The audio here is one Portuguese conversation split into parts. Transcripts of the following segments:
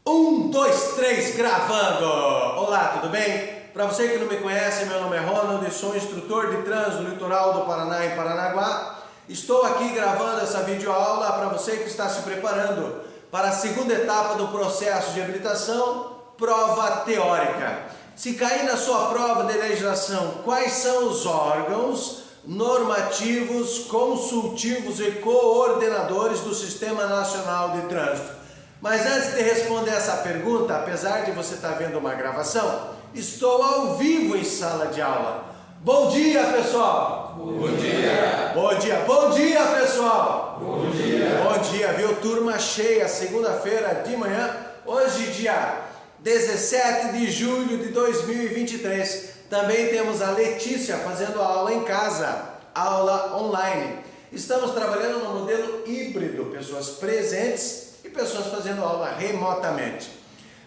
Um, dois, três, gravando! Olá, tudo bem? Para você que não me conhece, meu nome é Ronald e sou instrutor de trânsito no litoral do Paraná e Paranaguá. Estou aqui gravando essa videoaula para você que está se preparando para a segunda etapa do processo de habilitação, prova teórica. Se cair na sua prova de legislação, quais são os órgãos normativos, consultivos e coordenadores do Sistema Nacional de Trânsito? Mas antes de responder essa pergunta, apesar de você estar vendo uma gravação, estou ao vivo em sala de aula. Bom dia, pessoal! Bom dia! Bom dia! Bom dia, pessoal! Bom dia! Bom dia, viu? Turma cheia, segunda-feira de manhã, hoje dia 17 de julho de 2023. Também temos a Letícia fazendo aula em casa, aula online. Estamos trabalhando no modelo híbrido, pessoas presentes e pessoas fazendo aula remotamente.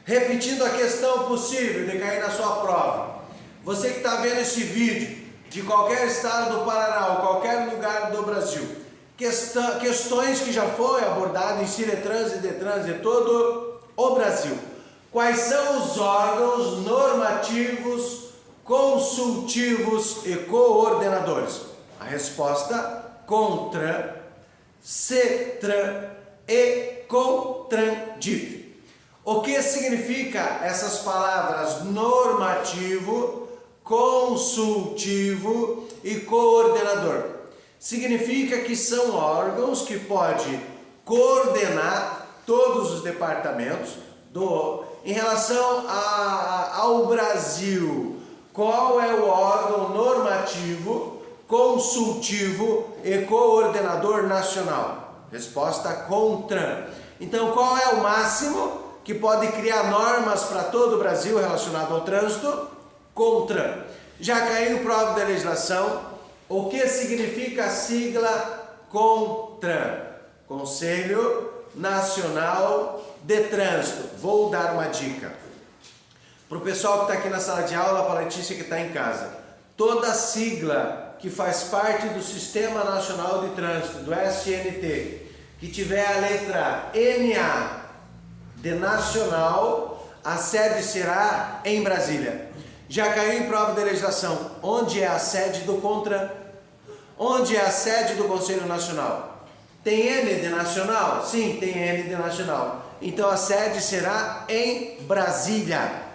Repetindo a questão possível de cair na sua prova. Você que está vendo esse vídeo de qualquer estado do Paraná ou qualquer lugar do Brasil, questões que já foi abordado em Ciretrans e Detrans de todo o Brasil. Quais são os órgãos normativos, consultivos e coordenadores? A resposta: CONTRAN, CETRAN e CONTRANDIF. O que significa essas palavras normativo, consultivo e coordenador? Significa que são órgãos que podem coordenar todos os departamentos em relação ao Brasil. Qual é o órgão normativo, consultivo e coordenador nacional? Resposta: CONTRAN. Então, qual é o máximo que pode criar normas para todo o Brasil relacionado ao trânsito? CONTRAN. Já caiu prova da legislação. O que significa a sigla CONTRAN? Conselho Nacional de Trânsito. Vou dar uma dica para o pessoal que está aqui na sala de aula, para a Letícia que está em casa. Toda sigla que faz parte do Sistema Nacional de Trânsito, do SNT, que tiver a letra NA de nacional, a sede será em Brasília. Já caiu em prova de legislação. Onde é a sede do CONTRAN? Onde é a sede do Conselho Nacional? Tem N de nacional? Sim, tem N de nacional. Então a sede será em Brasília.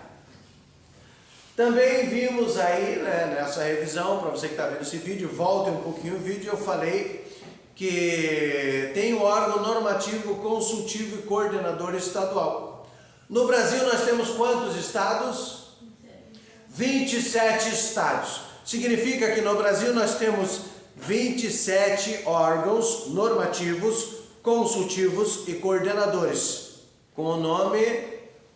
Também vimos aí, nessa revisão, para você que está vendo esse vídeo, volte um pouquinho o vídeo, eu falei que tem o órgão normativo, consultivo e coordenador estadual. No Brasil nós temos quantos estados? 27 estados. Significa que no Brasil nós temos 27 órgãos normativos, consultivos e coordenadores, com o nome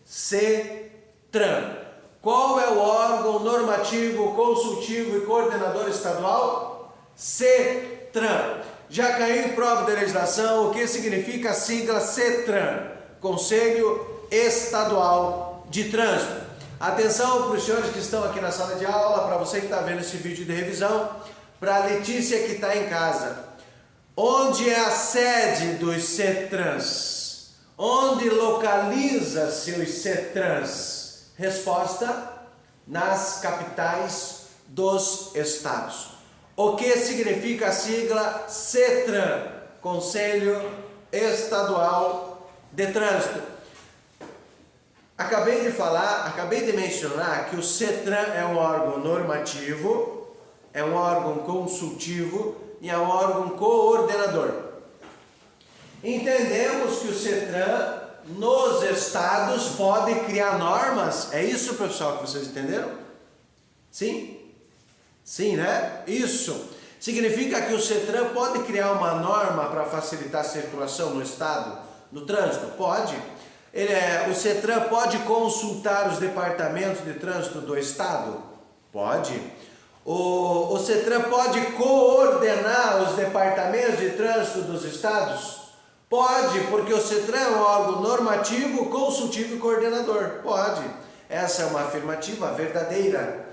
CETRAN. Qual é o órgão normativo, consultivo e coordenador estadual? CETRAN. Já caiu em prova de legislação o que significa a sigla CETRAN, Conselho Estadual de Trânsito. Atenção para os senhores que estão aqui na sala de aula, para você que está vendo esse vídeo de revisão, para a Letícia que está em casa. Onde é a sede dos CETRANs? Onde localiza-se os CETRANs? Resposta: nas capitais dos estados. O que significa a sigla CETRAN, Conselho Estadual de Trânsito? Acabei de mencionar que o CETRAN é um órgão normativo, é um órgão consultivo e é um órgão coordenador. Entendemos que o CETRAN nos estados pode criar normas. É isso, pessoal, que vocês entenderam? Sim? Sim, né? Isso. Significa que o CETRAN pode criar uma norma para facilitar a circulação no estado, no trânsito? Pode. O CETRAN pode consultar os departamentos de trânsito do estado? Pode. O CETRAN pode coordenar os departamentos de trânsito dos estados? Pode, porque o CETRAN é um órgão normativo, consultivo e coordenador. Pode. Essa é uma afirmativa verdadeira.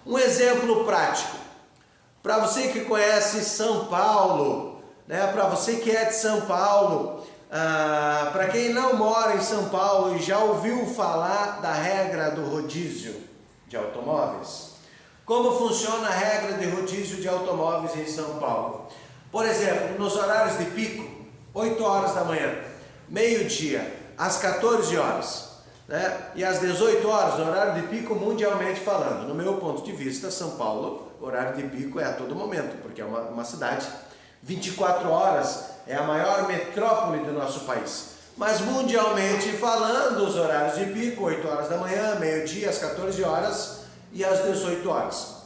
Um exemplo prático. Para você que conhece São Paulo, para você que é de São Paulo, Para quem não mora em São Paulo e já ouviu falar da regra do rodízio de automóveis, como funciona a regra de rodízio de automóveis em São Paulo? Por exemplo, nos horários de pico, 8 horas da manhã, meio-dia, às 14 horas, né? E às 18 horas, no horário de pico mundialmente falando. No meu ponto de vista, São Paulo, horário de pico é a todo momento, porque é uma cidade 24 horas, é a maior metrópole do nosso país. Mas mundialmente falando, os horários de pico, 8 horas da manhã, meio-dia, às 14 horas e às 18 horas.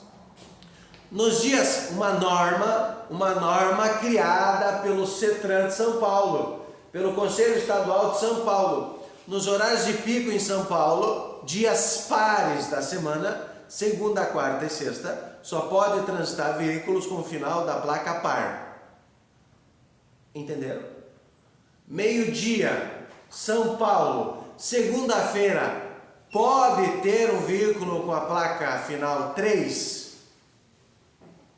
Nos dias, uma norma criada pelo CETRAN de São Paulo, pelo Conselho Estadual de São Paulo. Nos horários de pico em São Paulo, dias pares da semana, segunda, quarta e sexta, só pode transitar veículos com o final da placa par. Entenderam? Meio-dia, São Paulo, segunda-feira, pode ter um veículo com a placa final 3?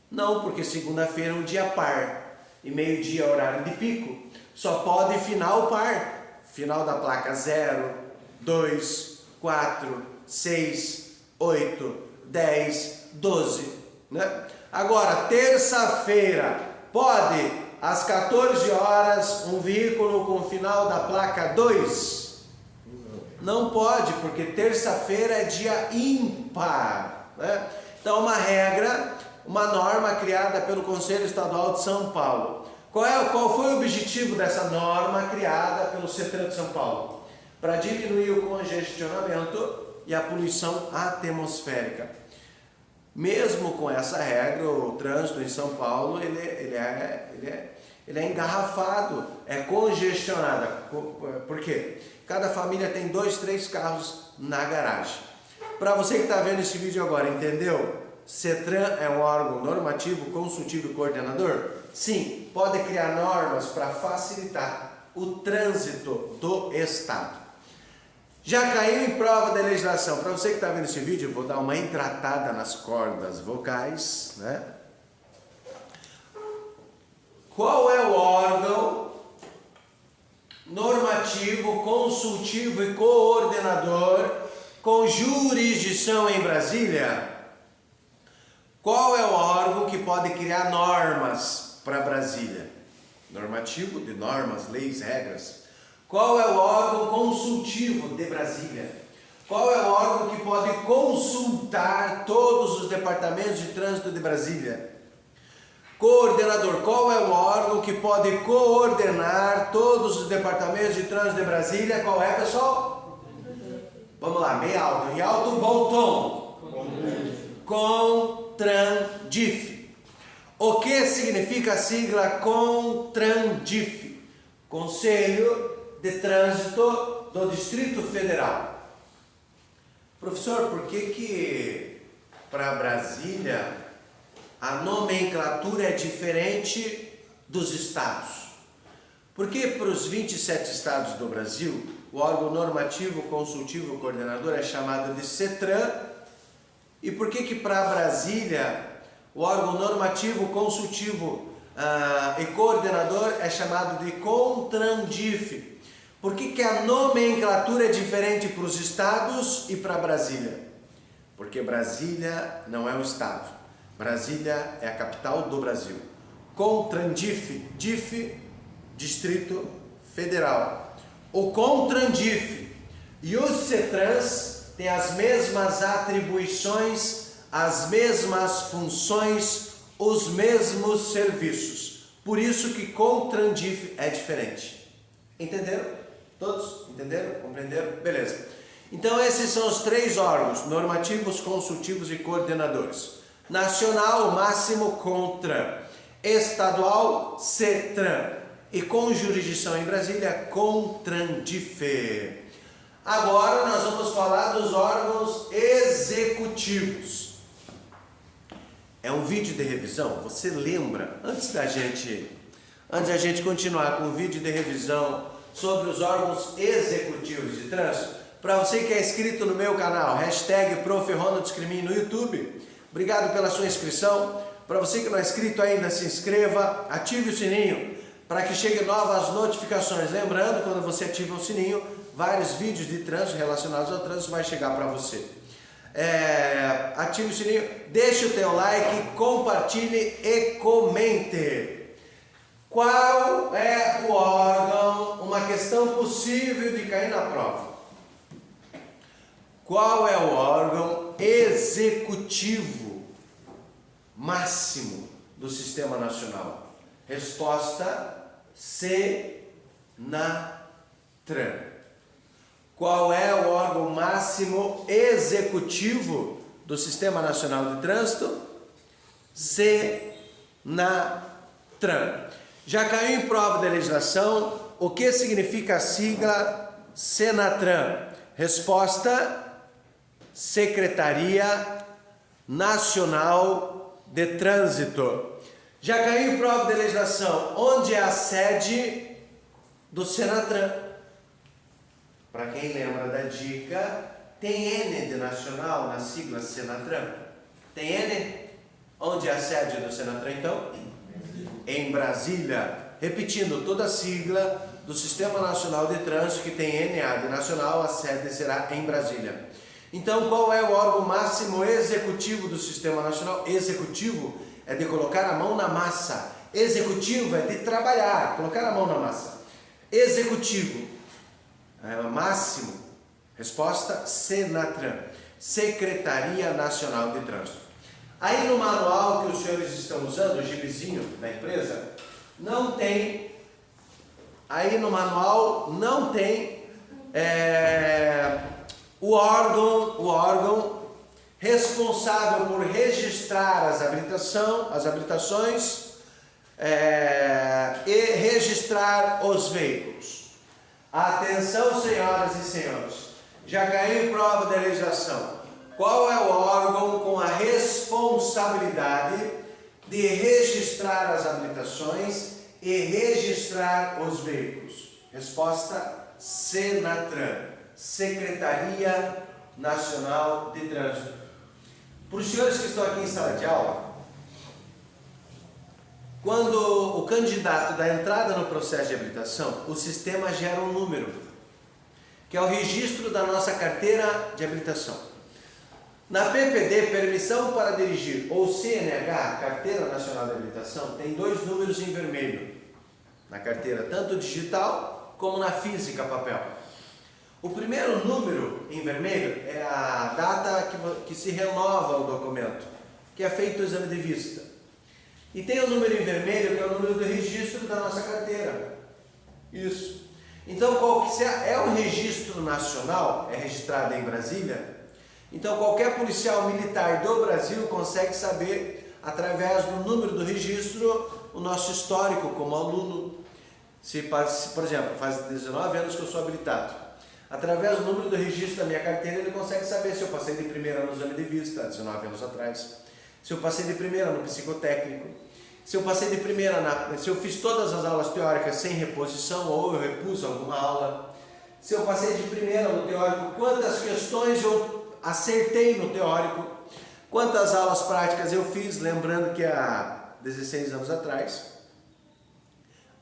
Não, porque segunda-feira é um dia par e meio-dia é horário de pico. Só pode final par. Final da placa 0, 2, 4, 6, 8, 10, 12. Né? Agora, terça-feira, pode, às 14 horas, um veículo com final da placa 2? Não pode, porque terça-feira é dia ímpar. Né? Então, uma norma criada pelo Conselho Estadual de São Paulo. Qual foi o objetivo dessa norma criada pelo CETRAN de São Paulo? Para diminuir o congestionamento e a poluição atmosférica. Mesmo com essa regra, o trânsito em São Paulo ele é engarrafado, é congestionado. Por quê? Cada família tem 2, 3 carros na garagem. Para você que está vendo esse vídeo agora, entendeu? CETRAN é um órgão normativo, consultivo e coordenador? Sim, pode criar normas para facilitar o trânsito do Estado. Já caiu em prova da legislação. Para você que está vendo esse vídeo, eu vou dar uma entratada nas cordas vocais, né? Qual é o órgão normativo, consultivo e coordenador com jurisdição em Brasília? Qual é o órgão que pode criar normas para Brasília? Normativo de normas, leis, regras. Qual é o órgão consultivo de Brasília? Qual é o órgão que pode consultar todos os departamentos de trânsito de Brasília? Coordenador. Qual é o órgão que pode coordenar todos os departamentos de trânsito de Brasília? Qual é, pessoal? Vamos lá, bem alto. Em alto, bom tom. CONTRANDIF. O que significa a sigla CONTRANDIF? Conselho de Trânsito do Distrito Federal. Professor, por que para Brasília a nomenclatura é diferente dos estados? Porque para os 27 estados do Brasil, o órgão normativo, consultivo e coordenador é chamado de CETRAN. E por que para Brasília o órgão normativo, consultivo e coordenador é chamado de CONTRANDIF? Por que a nomenclatura é diferente para os estados e para Brasília? Porque Brasília não é um estado. Brasília é a capital do Brasil. CONTRANDIF, DIF, Distrito Federal. O CONTRANDIF e os CETRANs têm as mesmas atribuições, as mesmas funções, os mesmos serviços. Por isso que CONTRANDIF é diferente. Entenderam? Todos? Entenderam? Compreenderam? Beleza. Então esses são os 3 órgãos, normativos, consultivos e coordenadores. Nacional, máximo CONTRAN. Estadual, CETRAN. E com jurisdição em Brasília, CONTRANDIF. Agora nós vamos falar dos órgãos executivos. É um vídeo de revisão. Você lembra, antes da gente continuar com o vídeo de revisão sobre os órgãos executivos de trânsito, para você que é inscrito no meu canal, #ProfRonaldScrimin no YouTube, obrigado pela sua inscrição. Para você que não é inscrito ainda, se inscreva, ative o sininho. para que cheguem novas notificações. Lembrando, quando você ativa o sininho, vários vídeos de trânsito relacionados ao trânsito vai chegar para você. Ative o sininho, deixe o teu like, compartilhe e comente. Qual é o órgão, uma questão possível de cair na prova? Qual é o órgão executivo máximo do Sistema Nacional? Resposta: Senatran. Qual é o órgão máximo executivo do Sistema Nacional de Trânsito? Senatran. Já caiu em prova de legislação o que significa a sigla Senatran? Resposta: Secretaria Nacional de Trânsito. Já caiu em prova de legislação onde é a sede do Senatran? Para quem lembra da dica, tem N de nacional na sigla Senatran? Tem N? Onde é a sede do Senatran então? Em Brasília. Repetindo, toda a sigla do Sistema Nacional de Trânsito que tem NA de nacional, a sede será em Brasília. Então, qual é o órgão máximo executivo do Sistema Nacional? Executivo é de colocar a mão na massa. Executivo é de trabalhar, colocar a mão na massa. Executivo máximo. Resposta: Senatran, Secretaria Nacional de Trânsito. Aí no manual que os senhores estão usando, o gibizinho da empresa, não tem. Aí no manual não tem o órgão responsável por registrar as habilitações e registrar os veículos. Atenção, senhoras e senhores, já caiu em prova de legislação. Qual é o órgão com a responsabilidade de registrar as habilitações e registrar os veículos? Resposta: Senatran, Secretaria Nacional de Trânsito. Para os senhores que estão aqui em sala de aula, quando o candidato dá entrada no processo de habilitação, o sistema gera um número, que é o registro da nossa carteira de habilitação. Na PPD, permissão para dirigir, ou CNH, Carteira Nacional de Habilitação, tem dois números em vermelho, na carteira, tanto digital como na física, papel. O primeiro número em vermelho é a data que se renova o documento, que é feito o exame de vista. E tem o número em vermelho, que é o número do registro da nossa carteira. Isso. Então, se é um registro nacional, é registrado em Brasília, então qualquer policial militar do Brasil consegue saber, através do número do registro, o nosso histórico como aluno. Se, por exemplo, faz 19 anos que eu sou habilitado. Através do número do registro da minha carteira, ele consegue saber se eu passei de primeira no exame de vista, 19 anos atrás. Se eu passei de primeira no psicotécnico. Se eu passei de primeira, se eu fiz todas as aulas teóricas sem reposição ou eu repus alguma aula. Se eu passei de primeira no teórico, quantas questões eu acertei no teórico. Quantas aulas práticas eu fiz, lembrando que há 16 anos atrás,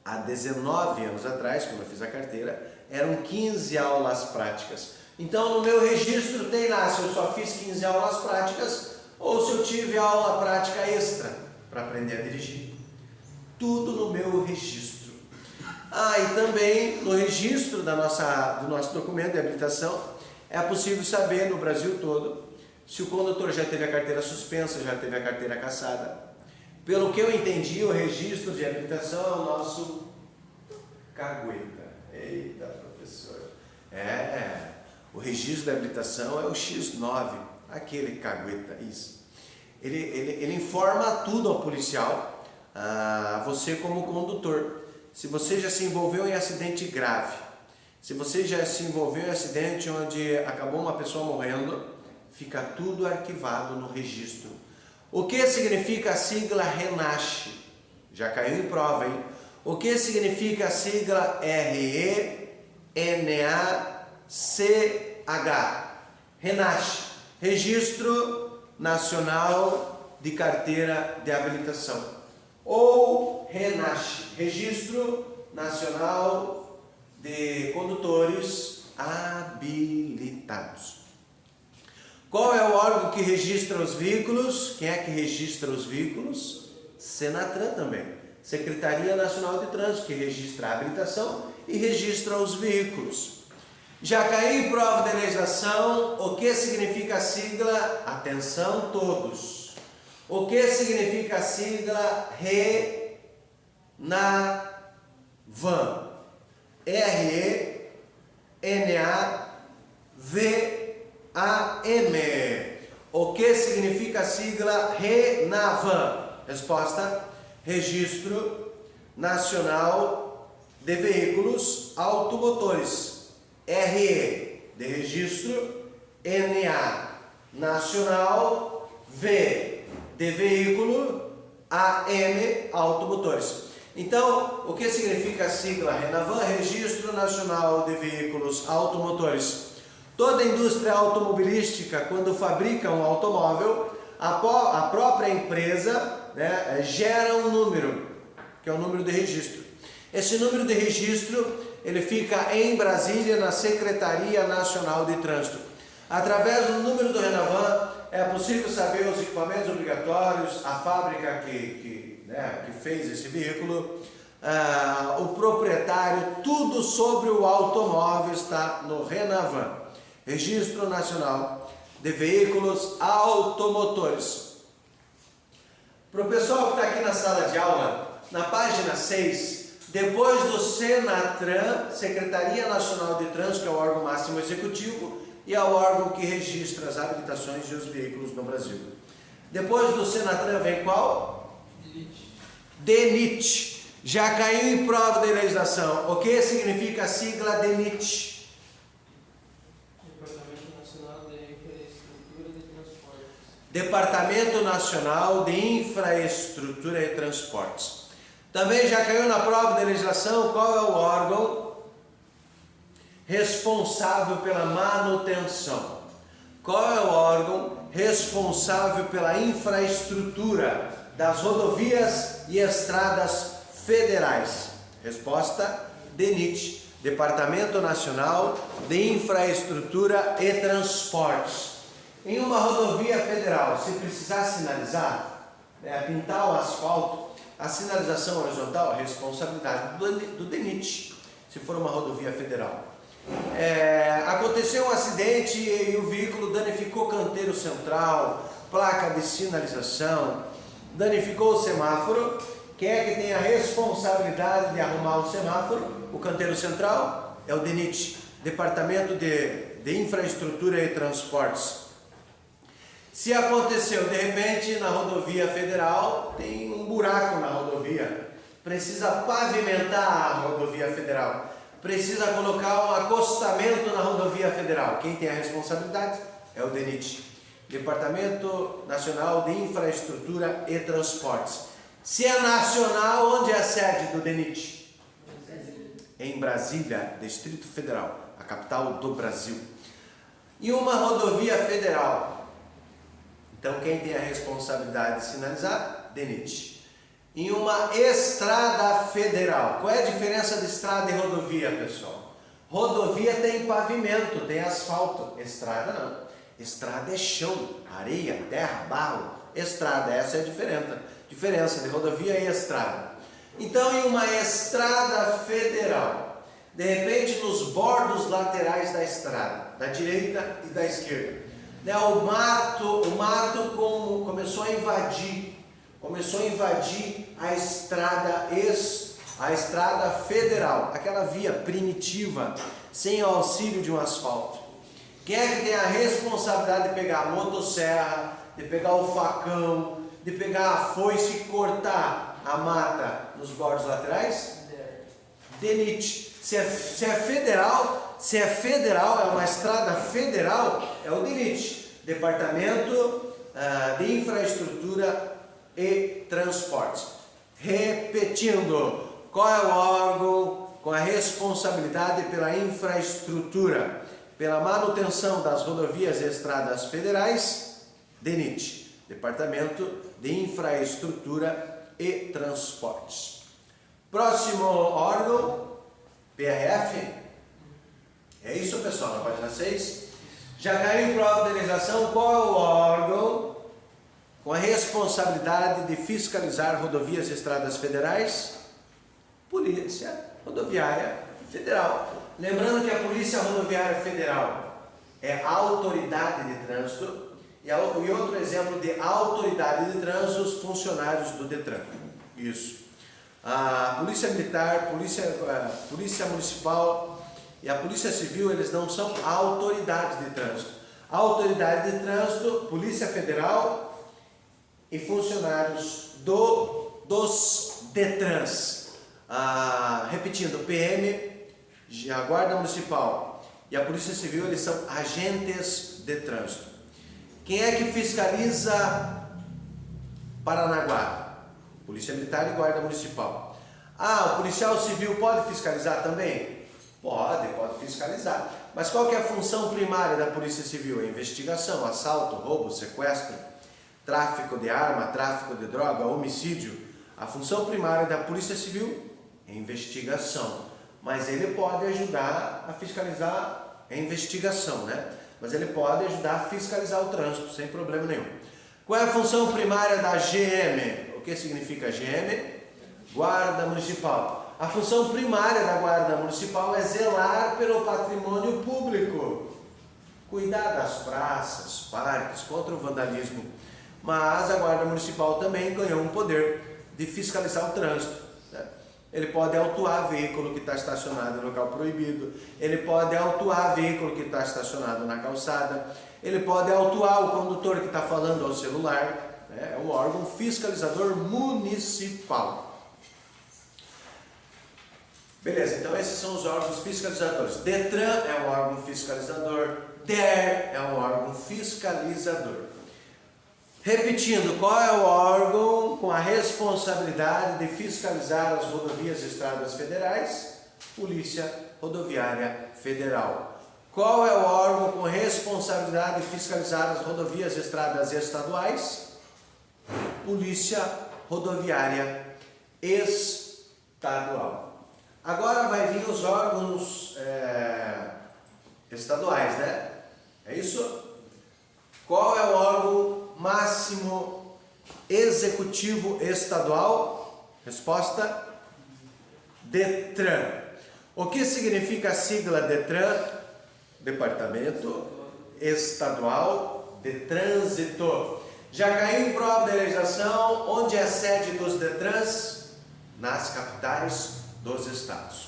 há 19 anos atrás, quando eu fiz a carteira, eram 15 aulas práticas. Então no meu registro tem lá se eu só fiz 15 aulas práticas ou se eu tive aula prática extra para aprender a dirigir. Tudo no meu registro. E também no registro do nosso documento de habilitação é possível saber no Brasil todo se o condutor já teve a carteira suspensa, já teve a carteira cassada. Pelo que eu entendi, o registro de habilitação é o nosso cagueta. Eita, professor. O registro de habilitação é o X9, aquele cagueta, isso. Ele informa tudo ao policial, você como condutor. Se você já se envolveu em acidente grave, se você já se envolveu em acidente onde acabou uma pessoa morrendo, fica tudo arquivado no registro. O que significa a sigla RENACH? Já caiu em prova, hein? O que significa a sigla RENACH? RENACH, Registro Nacional de Carteira de Habilitação. ou RENACH, Registro Nacional de Condutores Habilitados. Qual é o órgão que registra os veículos? Quem é que registra os veículos? Senatran também. Secretaria Nacional de Trânsito, que registra a habilitação e registra os veículos. Já caiu em prova de legislação, o que significa a sigla? Atenção todos. O que significa a sigla RENAVAM? R-E-N-A-V-A-M. O que significa a sigla RENAVAM? Resposta: Registro Nacional de Veículos Automotores. RE de registro, NA nacional, V de veículo, AM automotores. Então, o que significa a sigla RENAVAM? Registro Nacional de Veículos Automotores. Toda a indústria automobilística, quando fabrica um automóvel, a própria empresa, né, gera um número, que é o número de registro. Esse número de registro, ele fica em Brasília, na Secretaria Nacional de Trânsito. Através do número do RENAVAM, é possível saber os equipamentos obrigatórios, a fábrica que fez esse veículo, o proprietário, tudo sobre o automóvel está no RENAVAM, Registro Nacional de Veículos Automotores. Para o pessoal que está aqui na sala de aula, na página 6, depois do Senatran, Secretaria Nacional de Trânsito, que é o órgão máximo executivo e é o órgão que registra as habilitações dos veículos no Brasil. Depois do Senatran vem qual? DENIT. Já caiu em prova de legislação. O que significa a sigla DENIT? Departamento Nacional de Infraestrutura e Transportes. Também já caiu na prova de legislação qual é o órgão responsável pela manutenção. Qual é o órgão responsável pela infraestrutura das rodovias e estradas federais? Resposta: DENIT, Departamento Nacional de Infraestrutura e Transportes. Em uma rodovia federal, se precisar sinalizar, pintar o asfalto, a sinalização horizontal é responsabilidade do DENIT, se for uma rodovia federal. Aconteceu um acidente e o veículo danificou canteiro central, placa de sinalização, danificou o semáforo. Quem é que tem a responsabilidade de arrumar o semáforo? O canteiro central é o DENIT, Departamento de Infraestrutura e Transportes. Se aconteceu, de repente, na rodovia federal, tem um buraco na rodovia, precisa pavimentar a rodovia federal, precisa colocar um acostamento na rodovia federal. Quem tem a responsabilidade é o DENIT, Departamento Nacional de Infraestrutura e Transportes. Se é nacional, onde é a sede do DENIT? Em Brasília, Distrito Federal, a capital do Brasil. E uma rodovia federal, então quem tem a responsabilidade de sinalizar? DENIT. Em uma estrada federal, qual é a diferença de estrada e rodovia, pessoal? Rodovia tem pavimento, tem asfalto, estrada não. Estrada é chão, areia, terra, barro. Estrada, essa é a diferença de rodovia e estrada. Então, em uma estrada federal, de repente nos bordos laterais da estrada, da direita e da esquerda, o mato começou a invadir a estrada federal, aquela via primitiva, sem o auxílio de um asfalto. Quem é que tem a responsabilidade de pegar a motosserra, de pegar o facão, de pegar a foice e cortar a mata nos bordos laterais? DENIT. Se é federal, é uma estrada federal, é o DENIT, Departamento de Infraestrutura e Transportes. Repetindo, qual é o órgão com a responsabilidade pela infraestrutura, pela manutenção das rodovias e estradas federais? DENIT, Departamento de Infraestrutura e Transportes. Próximo órgão, PRF. É isso, pessoal, na página 6. Já caiu em prova de legislação qual é o órgão com a responsabilidade de fiscalizar rodovias e estradas federais? Polícia Rodoviária Federal. Lembrando que a Polícia Rodoviária Federal é a autoridade de trânsito e outro exemplo de autoridade de trânsito, os funcionários do Detran. Isso. A Polícia Militar, Polícia Municipal e a Polícia Civil, eles não são autoridades de trânsito. A autoridade de trânsito, Polícia Federal e funcionários dos Detrans. Repetindo, PM, a Guarda Municipal e a Polícia Civil, eles são agentes de trânsito. Quem é que fiscaliza Paranaguá? Polícia Militar e Guarda Municipal. O policial civil pode fiscalizar também? Pode fiscalizar. Mas qual que é a função primária da Polícia Civil? É investigação, assalto, roubo, sequestro, tráfico de arma, tráfico de droga, homicídio. A função primária da Polícia Civil é investigação. Mas ele pode ajudar a fiscalizar a investigação, né? Mas ele pode ajudar a fiscalizar o trânsito, sem problema nenhum. Qual é a função primária da GM? O que significa GM? Guarda Municipal. A função primária da Guarda Municipal é zelar pelo patrimônio público, cuidar das praças, parques, contra o vandalismo. Mas a Guarda Municipal também ganhou um poder de fiscalizar o trânsito. Ele pode autuar veículo que está estacionado em local proibido, ele pode autuar veículo que está estacionado na calçada, ele pode autuar o condutor que está falando ao celular. É um órgão fiscalizador municipal. Beleza, então esses são os órgãos fiscalizadores. Detran é um órgão fiscalizador, DER é um órgão fiscalizador. Repetindo, qual é o órgão com a responsabilidade de fiscalizar as rodovias e estradas federais? Polícia Rodoviária Federal. Qual é o órgão com responsabilidade de fiscalizar as rodovias e estradas estaduais? Polícia Rodoviária Estadual. Agora vai vir os órgãos estaduais, né? É isso? Qual é o órgão máximo executivo estadual? Resposta: Detran. O que significa a sigla Detran? Departamento Estadual de Trânsito. Já caiu em prova de legislação onde é a sede dos Detrans? Nas capitais dos estados.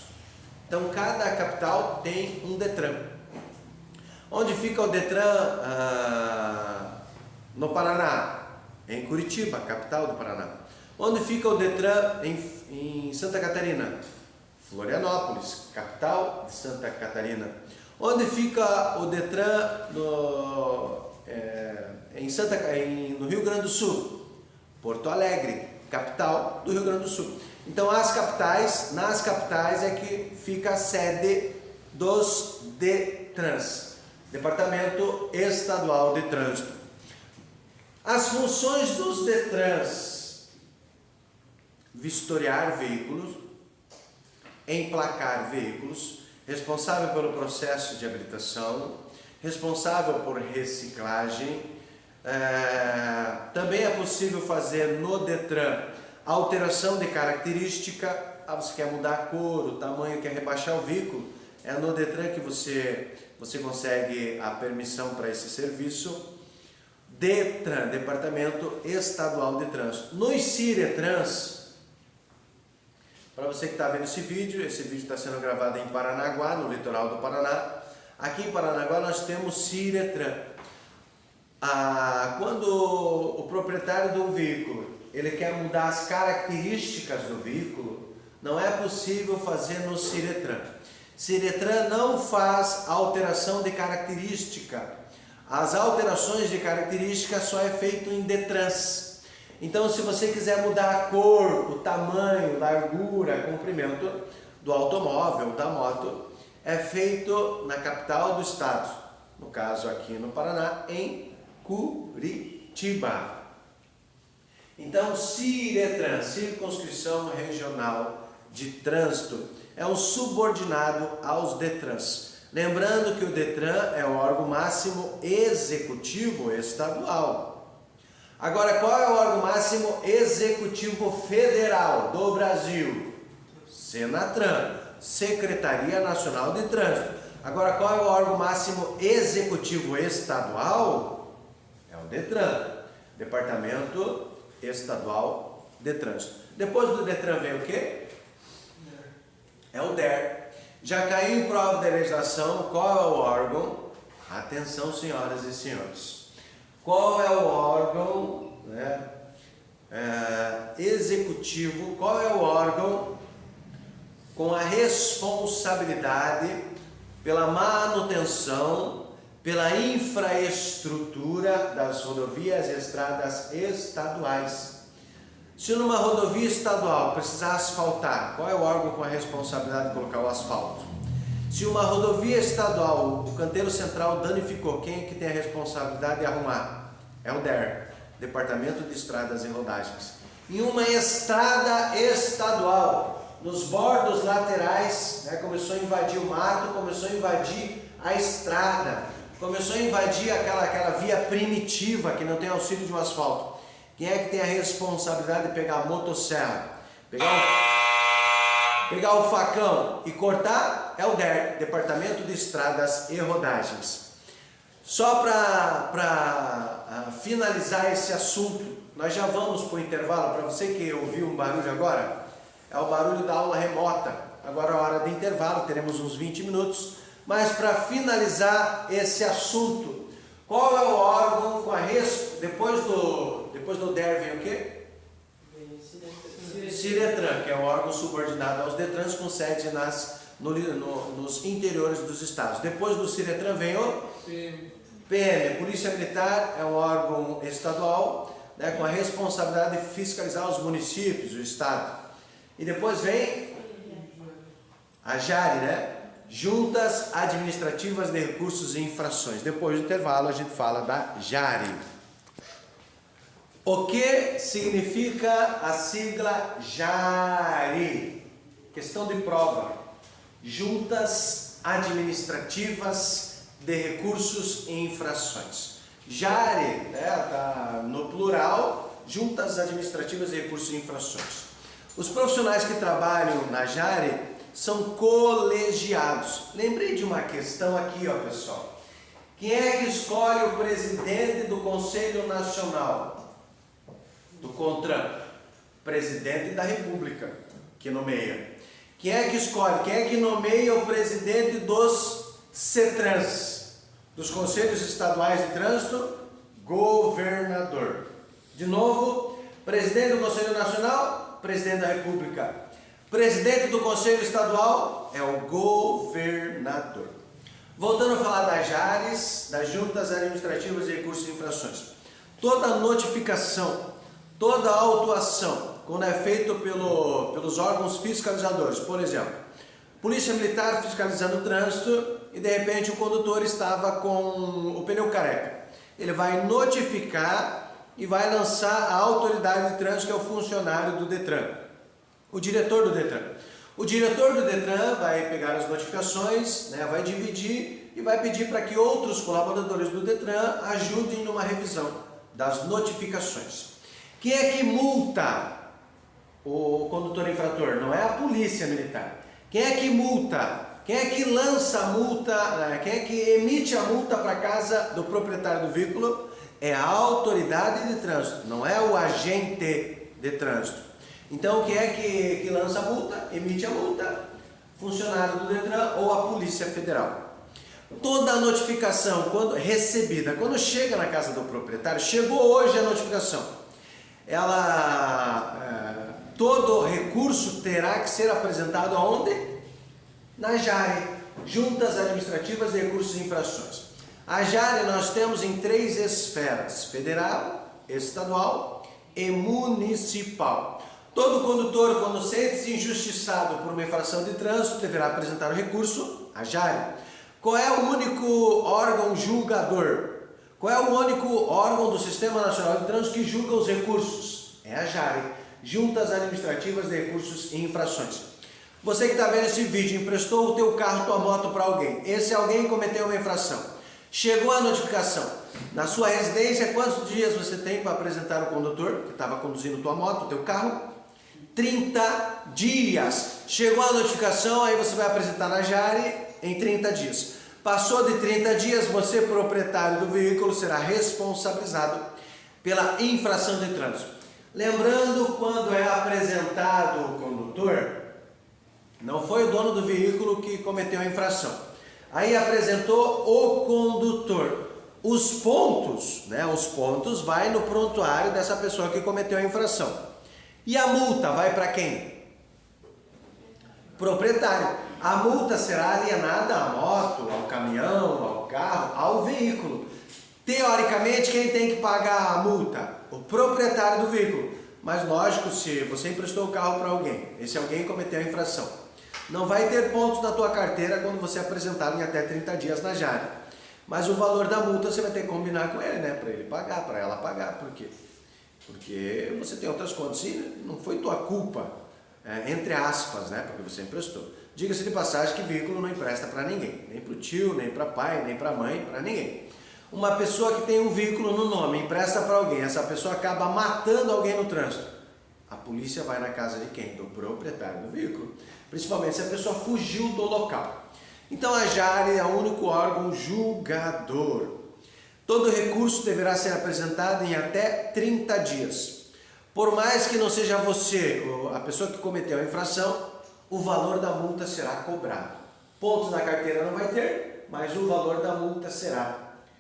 Então cada capital tem um Detran. Onde fica o Detran no Paraná? Em Curitiba, capital do Paraná. Onde fica o Detran em Santa Catarina? Florianópolis, capital de Santa Catarina. Onde fica o Detran no Rio Grande do Sul? Porto Alegre, capital do Rio Grande do Sul. Então nas capitais é que fica a sede dos Detrans, Departamento Estadual de Trânsito. As funções dos Detrans: vistoriar veículos, emplacar veículos, responsável pelo processo de habilitação, responsável por reciclagem. Também é possível fazer no Detran alteração de característica. Você quer mudar a cor, o tamanho, quer rebaixar o veículo, é no Detran que você consegue a permissão para esse serviço. Detran, Departamento Estadual de Trânsito. Nos Ciretrans, para você que está vendo esse vídeo está sendo gravado em Paranaguá, no litoral do Paraná. Aqui em Paranaguá nós temos Ciretran. Quando o proprietário do veículo ele quer mudar as características do veículo, não é possível fazer no Ciretran. Ciretran não faz alteração de característica. As alterações de característica só é feito em Detrans. Então, se você quiser mudar a cor, o tamanho, largura, comprimento do automóvel, da moto, é feito na capital do estado, no caso aqui no Paraná, em Curitiba. Então, CIRETRAN, Circunscrição Regional de Trânsito, é um subordinado aos DETRANs. Lembrando que o DETRAN é o órgão máximo executivo estadual. Agora, qual é o órgão máximo executivo federal do Brasil? SENATRAN, Secretaria Nacional de Trânsito. Agora, qual é o órgão máximo executivo estadual? É o DETRAN, Departamento Estadual de Trânsito. Depois do DETRAN vem o quê? É o DER. Já caiu em prova de legislação, qual é o órgão? Atenção, senhoras e senhores. Qual é o órgão, né, executivo, qual é o órgão com a responsabilidade pela manutenção, pela infraestrutura das rodovias e estradas estaduais? Se numa rodovia estadual precisar asfaltar, qual é o órgão com a responsabilidade de colocar o asfalto? Se uma rodovia estadual, o canteiro central danificou, quem é que tem a responsabilidade de arrumar? É o DER, Departamento de Estradas e Rodagens. Em uma estrada estadual, nos bordos laterais, né, começou a invadir o mato, começou a invadir a estrada, começou a invadir aquela via primitiva que não tem auxílio de um asfalto. Quem é que tem a responsabilidade de pegar a motosserra, pegar o facão e cortar? É o DER, Departamento de Estradas e Rodagens. Só para finalizar esse assunto, nós já vamos para o intervalo. Para você que ouviu um barulho agora, é o barulho da aula remota. Agora é a hora de intervalo, teremos uns 20 minutos. Mas para finalizar esse assunto, qual é o órgão com a depois do DER vem o quê? CIRETRAN, que é o órgão subordinado aos DETRANs com sede nos interiores dos estados. Depois do CIRETRAN vem o PM, Polícia Militar, é um órgão estadual, né, com a responsabilidade de fiscalizar os municípios, o estado. E depois vem a JARI, né? Juntas Administrativas de Recursos e Infrações. Depois do intervalo a gente fala da JARI. O que significa a sigla JARI? Questão de prova. Juntas Administrativas de Recursos e Infrações. JARI, né, tá no plural, Juntas Administrativas de Recursos e Infrações. Os profissionais que trabalham na JARI são colegiados. Lembrei de uma questão aqui, ó, pessoal. Quem é que escolhe o presidente do Conselho Nacional? Do CONTRAN? Presidente da República, que nomeia. Quem é que escolhe? Quem é que nomeia o presidente dos CETRANs? Dos Conselhos Estaduais de Trânsito? Governador. De novo, presidente do Conselho Nacional? Presidente da República. Presidente do Conselho Estadual é o governador. Voltando a falar das JARIs, das Juntas Administrativas de Recursos e Infrações. Toda notificação, toda autuação, quando é feito pelos órgãos fiscalizadores, por exemplo, Polícia Militar fiscalizando o trânsito e de repente o condutor estava com o pneu careca. Ele vai notificar e vai lançar a autoridade de trânsito, que é o funcionário do DETRAN. O diretor do DETRAN. O diretor do DETRAN vai pegar as notificações, né, vai dividir e vai pedir para que outros colaboradores do DETRAN ajudem numa revisão das notificações. Quem é que multa o condutor infrator? Não é a polícia militar. Quem é que multa? Quem é que lança a multa? Quem é que emite a multa para casa do proprietário do veículo? É a autoridade de trânsito, não é o agente de trânsito. Então, quem é que lança a multa, emite a multa? Funcionário do DETRAN ou a Polícia Federal. Toda a notificação recebida, quando chega na casa do proprietário, chegou hoje a notificação, todo recurso terá que ser apresentado aonde? Na JARI, Juntas Administrativas de Recursos e Infrações. A JARI nós temos em 3 esferas: federal, estadual e municipal. Todo condutor, quando sente-se injustiçado por uma infração de trânsito, deverá apresentar o recurso à JARI. Qual é o único órgão julgador? Qual é o único órgão do Sistema Nacional de Trânsito que julga os recursos? É a JARE, Juntas Administrativas de Recursos e Infrações. Você que está vendo esse vídeo, emprestou o teu carro, tua moto para alguém. Esse alguém cometeu uma infração. Chegou a notificação. Na sua residência, quantos dias você tem para apresentar o condutor que estava conduzindo tua moto, o teu carro? 30 dias. Chegou a notificação, aí você vai apresentar na JARE em 30 dias. Passou de 30 dias, você, proprietário do veículo, será responsabilizado pela infração de trânsito. Lembrando, quando é apresentado o condutor, não foi o dono do veículo que cometeu a infração. Aí apresentou o condutor. Os pontos vai no prontuário dessa pessoa que cometeu a infração. E a multa vai para quem? Proprietário. A multa será alienada à moto, ao caminhão, ao carro, ao veículo. Teoricamente, quem tem que pagar a multa? O proprietário do veículo. Mas lógico, se você emprestou o carro para alguém, esse alguém cometeu a infração, não vai ter pontos na tua carteira quando você apresentar em até 30 dias na JARE. Mas o valor da multa você vai ter que combinar com ele, né? Para ele pagar, para ela pagar. Por quê? Porque você tem outras contas e não foi tua culpa, entre aspas, né? Porque você emprestou. Diga-se de passagem que veículo não empresta para ninguém. Nem para o tio, nem para pai, nem para mãe, para ninguém. Uma pessoa que tem um veículo no nome, empresta para alguém, essa pessoa acaba matando alguém no trânsito. A polícia vai na casa de quem? Do proprietário do veículo. Principalmente se a pessoa fugiu do local. Então a JARE é o único órgão julgador. Todo recurso deverá ser apresentado em até 30 dias. Por mais que não seja você, a pessoa que cometeu a infração, o valor da multa será cobrado. Pontos na carteira não vai ter, mas o valor da multa será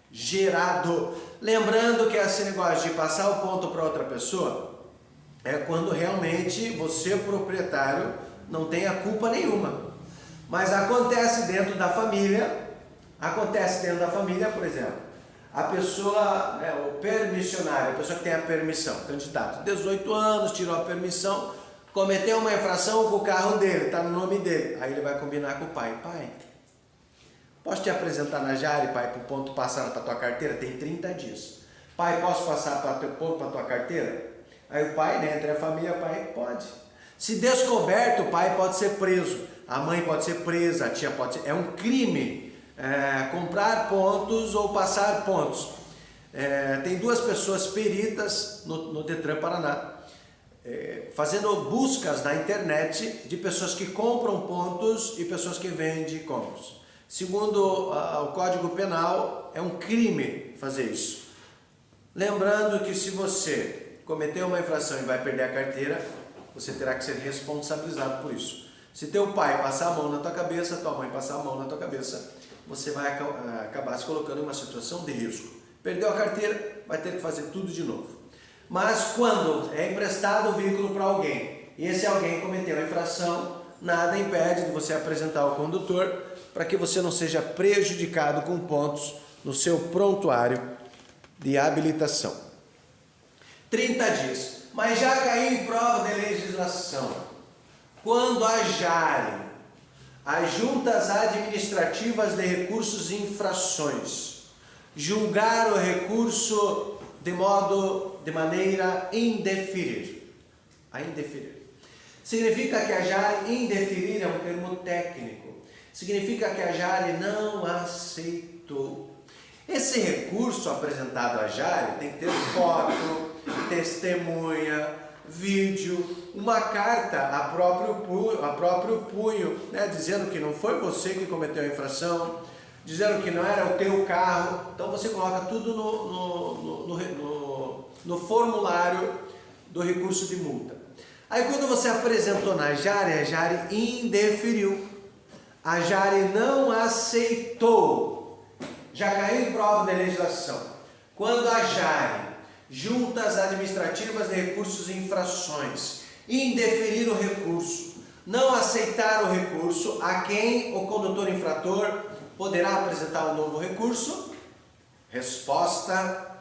gerado. Lembrando que esse negócio de passar o ponto para outra pessoa é quando realmente você, proprietário, não tem a culpa nenhuma. Mas acontece dentro da família, por exemplo, a pessoa, o permissionário, a pessoa que tem a permissão, candidato, 18 anos, tirou a permissão, cometeu uma infração com o carro dele, está no nome dele, aí ele vai combinar com o pai. Pai, posso te apresentar na JARE, pai, para o ponto passar para tua carteira? Tem 30 dias. Pai, posso passar para teu ponto para tua carteira? Aí o pai, entre a família, pai, pode. Se descoberto, o pai pode ser preso, a mãe pode ser presa, a tia pode ser... É um crime comprar pontos ou passar pontos. Tem duas pessoas peritas no Detran Paraná, fazendo buscas na internet de pessoas que compram pontos e pessoas que vendem pontos. Segundo o Código Penal, é um crime fazer isso. Lembrando que se você cometeu uma infração e vai perder a carteira, você terá que ser responsabilizado por isso. Se teu pai passar a mão na tua cabeça, tua mãe passar a mão na tua cabeça, você vai acabar se colocando em uma situação de risco. Perdeu a carteira, vai ter que fazer tudo de novo. Mas quando é emprestado o veículo para alguém e esse alguém cometeu a infração, nada impede de você apresentar o condutor para que você não seja prejudicado com pontos no seu prontuário de habilitação. 30 dias. Mas já caiu em prova de legislação. Quando a JARE, as Juntas Administrativas de Recursos e Infrações, julgar o recurso de maneira indeferir. A indeferir. Significa que a JARE, indeferir é um termo técnico. Significa que a JARE não aceitou. Esse recurso apresentado à JARE tem que ter foto, testemunha, vídeo, uma carta a próprio punho, dizendo que não foi você que cometeu a infração, dizendo que não era o teu carro. Então você coloca tudo no formulário do recurso de multa. Aí quando você apresentou na JARE, a JARE indeferiu. A JARE não aceitou. Já caiu em prova de legislação. Quando a JARE, Juntas Administrativas de Recursos e Infrações, indeferir o recurso, não aceitar o recurso, a quem o condutor infrator poderá apresentar um novo recurso? Resposta: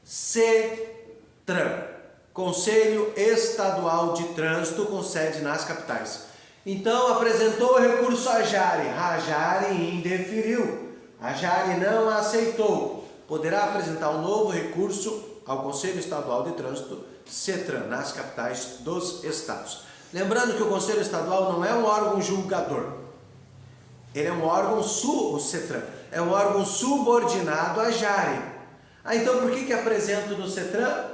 CETRAN, Conselho Estadual de Trânsito, com sede nas capitais. Então apresentou o recurso à JARE, a JARE indeferiu, a JARE não aceitou, poderá apresentar um novo recurso ao Conselho Estadual de Trânsito CETRAN, nas capitais dos estados. Lembrando que o Conselho Estadual não é um órgão julgador. Ele é um órgão, o CETRAN, é um órgão subordinado à JARE. Então por que apresento no CETRAN?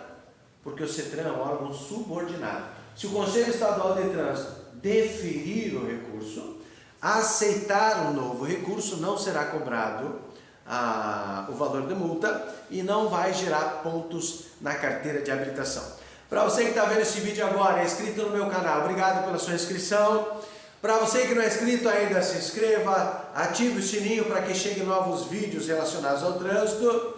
Porque o CETRAN é um órgão subordinado. Se o Conselho Estadual de Trânsito deferir o recurso, aceitar um novo recurso, não será cobrado o valor de multa e não vai gerar pontos na carteira de habilitação. Para você que está vendo esse vídeo agora, é inscrito no meu canal, obrigado pela sua inscrição. Para você que não é inscrito ainda, se inscreva, ative o sininho para que cheguem novos vídeos relacionados ao trânsito.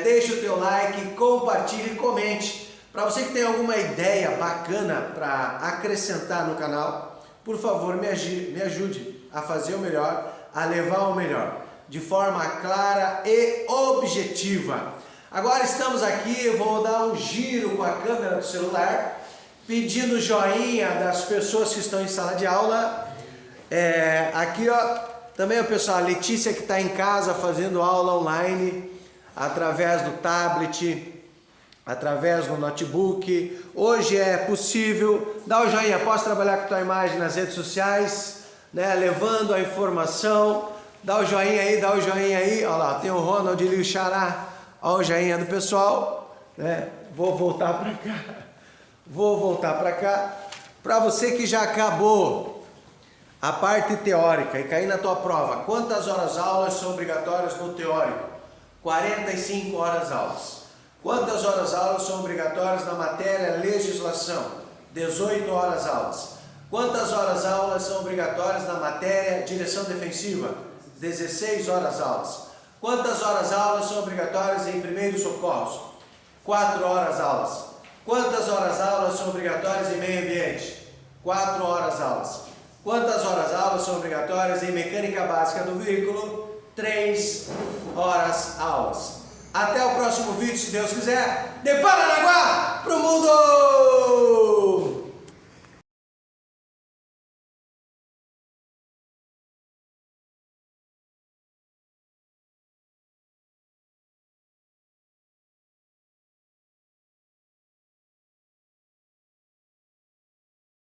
Deixe o teu like, compartilhe e comente. Para você que tem alguma ideia bacana para acrescentar no canal, por favor me ajude a fazer o melhor, a levar o melhor, de forma clara e objetiva. Agora estamos aqui, eu vou dar um giro com a câmera do celular, pedindo joinha das pessoas que estão em sala de aula. Aqui ó, também o pessoal, a Letícia que está em casa fazendo aula online, através do tablet, através do notebook. Hoje é possível, dá o joinha, posso trabalhar com a tua imagem nas redes sociais, né, levando a informação. Dá o joinha aí, olha lá, tem o Ronald e o Xará, olha o joinha do pessoal, né? Vou voltar para cá, para você que já acabou a parte teórica e cair na tua prova. Quantas horas aulas são obrigatórias no teórico? 45 horas aulas. Quantas horas aulas são obrigatórias na matéria legislação? 18 horas aulas. Quantas horas aulas são obrigatórias na matéria direção defensiva? 16 horas aulas. Quantas horas aulas são obrigatórias em primeiros socorros? 4 horas aulas. Quantas horas aulas são obrigatórias em meio ambiente? 4 horas aulas. Quantas horas aulas são obrigatórias em mecânica básica do veículo? 3 horas aulas. Até o próximo vídeo, se Deus quiser. De Paranaguá para o mundo!